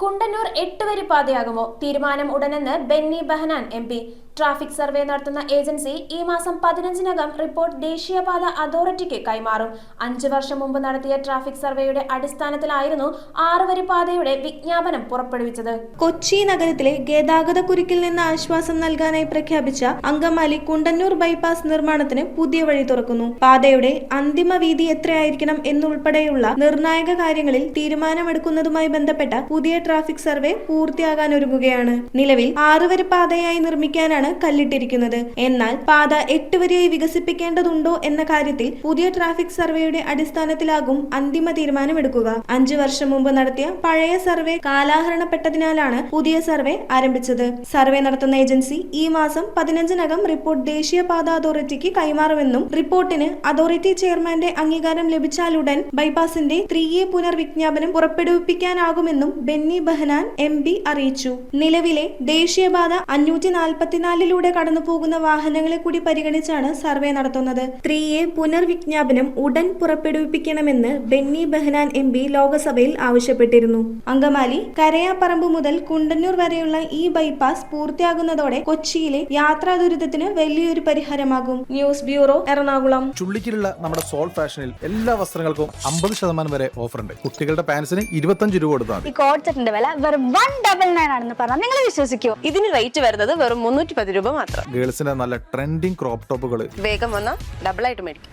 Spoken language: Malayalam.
കുണ്ടന്നൂർ 8 വരി പാതയാകുമോ? തീരുമാനം ഉടനെന്ന് Benny Behanan M P. Traffic survey നടത്തുന്ന ഏജൻസി ഈ മാസം 15-നകം റിപ്പോർട്ട് ദേശീയപാത അതോറിറ്റിക്ക് കൈമാറും. 5 വർഷം മുമ്പ് നടത്തിയ ട്രാഫിക് സർവേയുടെ അടിസ്ഥാനത്തിലായിരുന്നു 6 വരി പാതയുടെ വിജ്ഞാപനം പുറപ്പെടുവിച്ചത്. കൊച്ചി നഗരത്തിലെ ഗതാഗത കുരുക്കിൽ നിന്ന് ആശ്വാസം നൽകാനായി പ്രഖ്യാപിച്ച അങ്കമാലി കുണ്ടന്നൂർ ബൈപ്പാസ് നിർമ്മാണത്തിന് പുതിയ വഴി തുറക്കുന്നു. പാതയുടെ അന്തിമ വീതി എത്രയായിരിക്കണം എന്നുൾപ്പെടെയുള്ള നിർണായക കാര്യങ്ങളിൽ തീരുമാനമെടുക്കുന്നതുമായി ബന്ധപ്പെട്ട പുതിയ ട്രാഫിക് സർവേ പൂർത്തിയാകാനൊരുങ്ങുകയാണ്. നിലവിൽ 6 വരി പാതയായി നിർമ്മിക്കാനാണ് കല്ലിട്ടിരിക്കുന്നത്. എന്നാൽ പാത 8 വരിയായി വികസിപ്പിക്കേണ്ടതുണ്ടോ എന്ന കാര്യത്തിൽ പുതിയ ട്രാഫിക് സർവേയുടെ അടിസ്ഥാനത്തിലാകും അന്തിമ തീരുമാനമെടുക്കുക. 5 വർഷം മുമ്പ് നടത്തിയ പഴയ സർവേ കാലഹരണപ്പെട്ടതിനാലാണ് പുതിയ സർവേ ആരംഭിച്ചത്. സർവേ നടത്തുന്ന ഏജൻസി ഈ മാസം 15-നകം റിപ്പോർട്ട് ദേശീയപാത അതോറിറ്റിക്ക് കൈമാറുമെന്നും റിപ്പോർട്ടിന് അതോറിറ്റി ചെയർമാന്റെ അംഗീകാരം ലഭിച്ചാലുടൻ ബൈപ്പാസിന്റെ 3A പുനർവിജ്ഞാപനം പുറപ്പെടുവിപ്പിക്കാനാകുമെന്നും ബെന്നി ബെഹനാൻ എം പി അറിയിച്ചു. നിലവിലെ ദേശീയപാത 544-ലൂടെ കടന്നുപോകുന്ന വാഹനങ്ങളെ കൂടി പരിഗണിച്ചാണ് സർവേ നടത്തുന്നത്. 3A പുനർവിജ്ഞാപനം ഉടൻ പുറപ്പെടുവിപ്പിക്കണമെന്ന് ബെന്നി ബെഹനാൻ എം പി ലോക്സഭയിൽ ആവശ്യപ്പെട്ടിരുന്നു. അങ്കമാലി കരയാപ്പറമ്പ് മുതൽ കുണ്ടന്നൂർ വരെയുള്ള ഈ ബൈപ്പാസ് പൂർത്തിയാകുന്നതോടെ കൊച്ചിയിലെ യാത്രാ ദുരിതത്തിന് വലിയൊരു പരിഹാരമാകും. News bureau, Ernakulam. ചുള്ളിക്കിലുള്ള നമ്മുടെ സോൾ ഫാഷനിൽ എല്ലാ വസ്ത്രങ്ങൾക്കും 50% വരെ ഓഫർ ഉണ്ട്. കുട്ടികളുടെ പാൻസിന് 25 രൂപ കൊടുത്താൽ ഈ കോഡ് സെറ്റിന്റെ വില വെറും 199 ആണെന്ന് പറഞ്ഞാൽ നിങ്ങൾ വിശ്വസിക്കുമോ? ഇതിന് റേറ്റ് വരുന്നത് വെറും 310 രൂപ മാത്രം. ഗേൾസിന്റെ നല്ല ട്രെൻഡിങ് ക്രോപ്പ് ടോപ്പുകൾ വേഗം വന്നാൽ ഡബിൾ ആയിട്ട് മേടിക്കും.